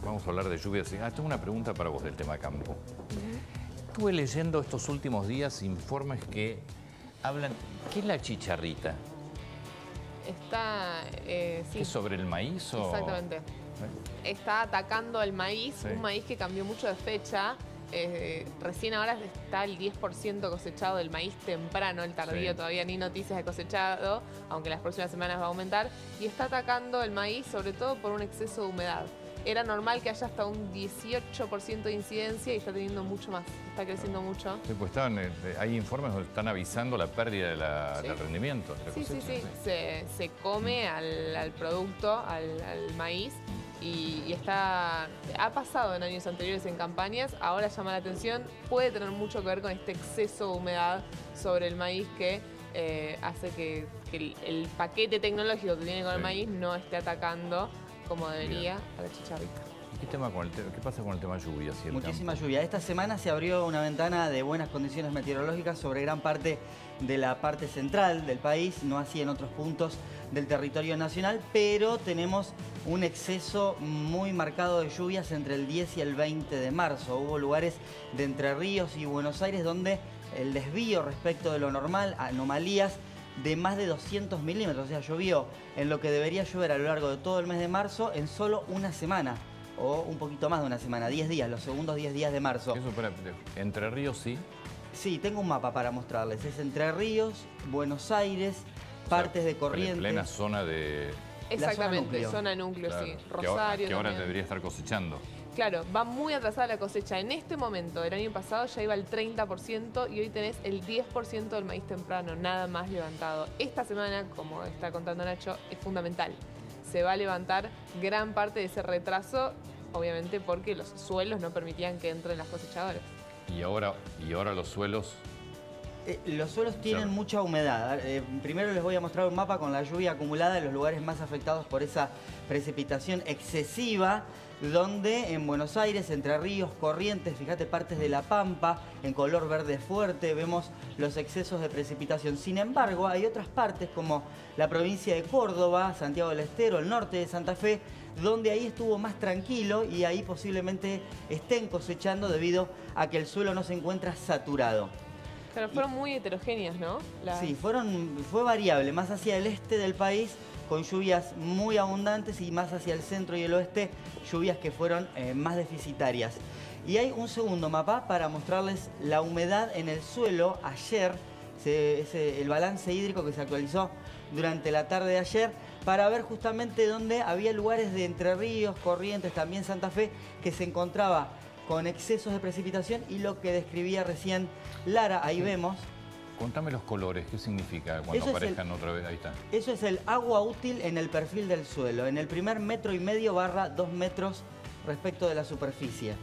Vamos a hablar de lluvias. Tengo una pregunta para vos del tema campo. Estuve leyendo estos últimos días informes que hablan... ¿Qué es la chicharrita? Está, sí. ¿Es sobre el maíz o...? Exactamente. Está atacando el maíz, Sí. Un maíz que cambió mucho de fecha. Recién ahora está el 10% cosechado del maíz temprano, el tardío, Sí. Todavía ni noticias de cosechado, aunque las próximas semanas va a aumentar. Y está atacando el maíz sobre todo por un exceso de humedad. Era normal que haya hasta un 18% de incidencia y está teniendo mucho más, está creciendo mucho. Sí, pues hay informes donde están avisando la pérdida de Sí. del rendimiento. De la Sí, cosecha, se come al producto, al maíz, y ha pasado en años anteriores en campañas, ahora llama la atención, puede tener mucho que ver con este exceso de humedad sobre el maíz que hace que el paquete tecnológico que tiene con el Sí. maíz no esté atacando como debería Bien. a la chicharrita. ¿Qué pasa con el tema lluvias? Y el Muchísima campo? lluvia. Esta semana se abrió una ventana de buenas condiciones meteorológicas sobre gran parte de la parte central del país, no así en otros puntos del territorio nacional, pero tenemos un exceso muy marcado de lluvias entre el 10 y el 20 de marzo. Hubo lugares de Entre Ríos y Buenos Aires donde el desvío respecto de lo normal, anomalías de más de 200 milímetros, o sea, llovió en lo que debería llover a lo largo de todo el mes de marzo en solo una semana. O un poquito más de una semana, 10 días, los segundos 10 días de marzo. Eso, Entre Ríos sí. Sí, tengo un mapa para mostrarles. Es Entre Ríos, Buenos Aires, partes de Corrientes. En plena zona de... Exactamente, núcleo. zona núcleo, Claro, sí. que ahora Rosario también. debería estar cosechando. Claro, va muy atrasada la cosecha. En este momento, el año pasado ya iba al 30% y hoy tenés el 10% del maíz temprano, nada más levantado. Esta semana, como está contando Nacho, es fundamental. Se va a levantar gran parte de ese retraso, obviamente porque los suelos no permitían que entren las cosechadoras. Y ahora los suelos... Los suelos tienen Claro. mucha humedad. Primero les voy a mostrar un mapa con la lluvia acumulada en los lugares más afectados por esa precipitación excesiva, donde en Buenos Aires, Entre Ríos, Corrientes, fíjate, partes de La Pampa, en color verde fuerte, vemos los excesos de precipitación. Sin embargo, hay otras partes como la provincia de Córdoba, Santiago del Estero, el norte de Santa Fe, donde ahí estuvo más tranquilo y ahí posiblemente estén cosechando debido a que el suelo no se encuentra saturado. Pero fueron muy heterogéneas, ¿no? Sí, fue variable, más hacia el este del país con lluvias muy abundantes y más hacia el centro y el oeste lluvias que fueron más deficitarias. Y hay un segundo mapa para mostrarles la humedad en el suelo ayer, el balance hídrico que se actualizó durante la tarde de ayer, para ver justamente dónde había lugares de Entre Ríos, Corrientes, también Santa Fe, que se encontraba con excesos de precipitación y lo que describía recién Lara, ahí vemos. Contame los colores, ¿qué significa cuando Eso es aparezcan otra vez? Ahí está. Eso es el agua útil en el perfil del suelo, en el primer 1,5 metros / 2 metros respecto de la superficie.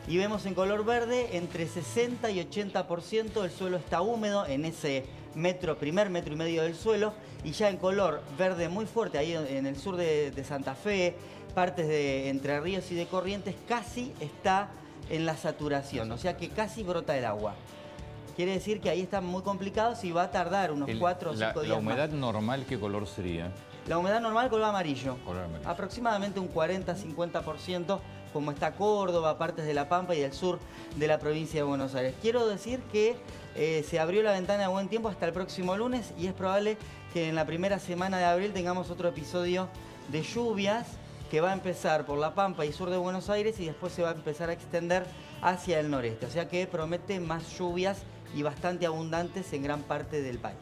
Y vemos en color verde, entre 60 y 80% el suelo está húmedo en ese primer 1,5 metros del suelo, y ya en color verde muy fuerte, ahí en el sur de Santa Fe, partes de Entre Ríos y de Corrientes, casi está en la saturación, o sea que casi brota el agua. Quiere decir que ahí están muy complicados y va a tardar unos 4 o 5 días ¿La humedad más. normal qué color sería? La humedad normal color amarillo. Color amarillo. Aproximadamente un 40-50%, como está Córdoba, partes de La Pampa y del sur de la provincia de Buenos Aires. Quiero decir que se abrió la ventana de buen tiempo hasta el próximo lunes y es probable que en la primera semana de abril tengamos otro episodio de lluvias que va a empezar por La Pampa y sur de Buenos Aires y después se va a empezar a extender hacia el noreste. O sea que promete más lluvias y bastante abundantes en gran parte del país.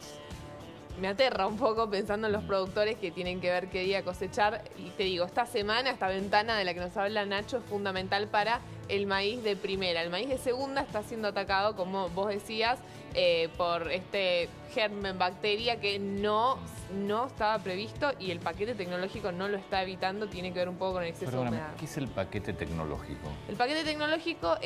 Me aterra un poco pensando en los productores que tienen que ver qué día cosechar. Y te digo, esta semana, esta ventana de la que nos habla Nacho es fundamental para el maíz de primera. El maíz de segunda está siendo atacado, como vos decías, por este germen, bacteria que no estaba previsto y el paquete tecnológico no lo está evitando. Tiene que ver un poco con el exceso de humedad. ¿Qué es el paquete tecnológico? El paquete tecnológico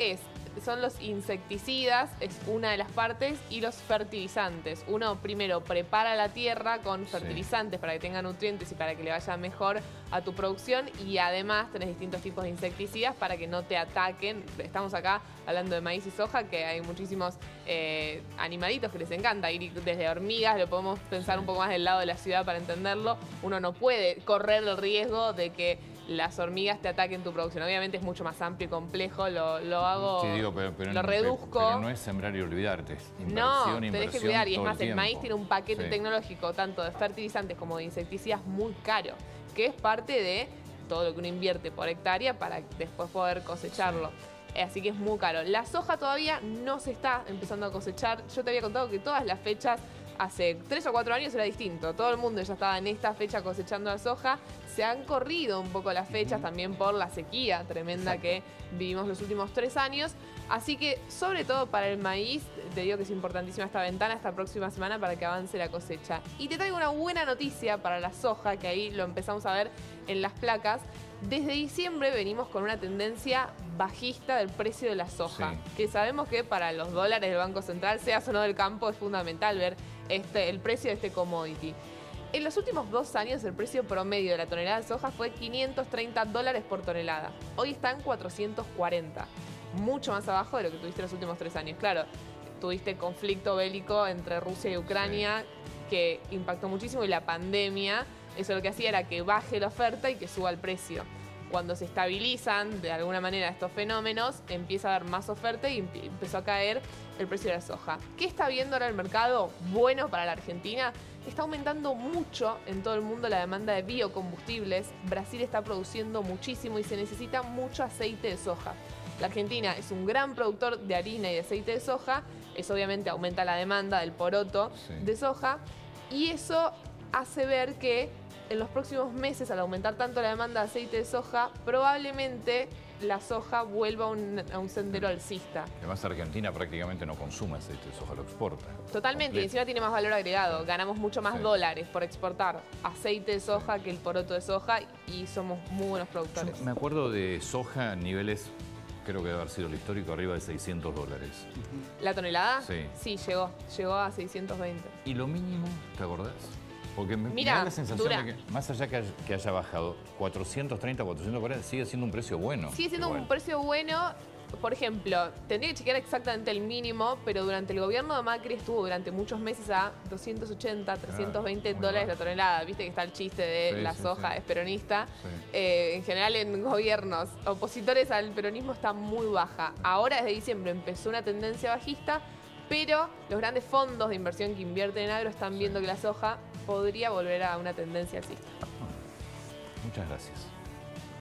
son los insecticidas, es una de las partes, y los fertilizantes. Uno primero prepara la tierra con fertilizantes para que tenga nutrientes y para que le vaya mejor a tu producción, y además tenés distintos tipos de insecticidas para que no te ataquen. Estamos acá hablando de maíz y soja, que hay muchísimos animalitos que les encanta ir desde hormigas, lo podemos pensar un poco más del lado de la ciudad para entenderlo. Uno no puede correr el riesgo de que las hormigas te ataquen tu producción. Obviamente es mucho más amplio y complejo, lo hago, Sí, digo, lo reduzco. Pero no es sembrar y olvidarte, es No, inversión, tenés que cuidar. Y es todo más, el maíz tiempo. tiene un paquete Sí. tecnológico, tanto de fertilizantes como de insecticidas, muy caro, que es parte de todo lo que uno invierte por hectárea para después poder cosecharlo. Así que es muy caro. La soja todavía no se está empezando a cosechar. Yo te había contado que todas las fechas, hace 3 o 4 años era distinto. Todo el mundo ya estaba en esta fecha cosechando la soja. Se han corrido un poco las fechas también por la sequía tremenda que vivimos los últimos 3 años. Así que, sobre todo para el maíz, te digo que es importantísima esta ventana esta próxima semana para que avance la cosecha. Y te traigo una buena noticia para la soja, que ahí lo empezamos a ver en las placas. Desde diciembre venimos con una tendencia bajista del precio de la soja, que sabemos que para los dólares del Banco Central, seas o no del campo, es fundamental ver el precio de este commodity. En los últimos 2 años el precio promedio de la tonelada de soja fue $530 por tonelada. Hoy está en 440, mucho más abajo de lo que tuviste los últimos 3 años. Claro, tuviste conflicto bélico entre Rusia y Ucrania que impactó muchísimo, y la pandemia, eso lo que hacía era que baje la oferta y que suba el precio. Cuando se estabilizan de alguna manera estos fenómenos, empieza a haber más oferta y empezó a caer el precio de la soja. ¿Qué está viendo ahora el mercado bueno para la Argentina? Está aumentando mucho en todo el mundo la demanda de biocombustibles. Brasil está produciendo muchísimo y se necesita mucho aceite de soja. La Argentina es un gran productor de harina y de aceite de soja. Eso obviamente aumenta la demanda del poroto de soja. Y eso hace ver que en los próximos meses, al aumentar tanto la demanda de aceite de soja, probablemente la soja vuelva a un sendero alcista. Además, Argentina prácticamente no consume aceite de soja, lo exporta. Totalmente, y encima tiene más valor agregado. Ganamos mucho más dólares por exportar aceite de soja que el poroto de soja, y somos muy buenos productores. Yo me acuerdo de soja a niveles, creo que debe haber sido el histórico, arriba de $600. ¿La tonelada? Sí. Sí, llegó a 620. ¿Y lo mínimo, te acordás? Porque me da la sensación de que, más allá que haya bajado 430, 440, sigue siendo un precio bueno. Sigue siendo un precio bueno. Por ejemplo, tendría que chequear exactamente el mínimo, pero durante el gobierno de Macri estuvo durante muchos meses a 280, 320 dólares la tonelada. Viste que está el chiste de la soja es peronista. En general, en gobiernos opositores al peronismo está muy baja. Ahora, desde diciembre, empezó una tendencia bajista, pero los grandes fondos de inversión que invierten en agro están viendo que la soja podría volver a una tendencia alcista. Muchas gracias.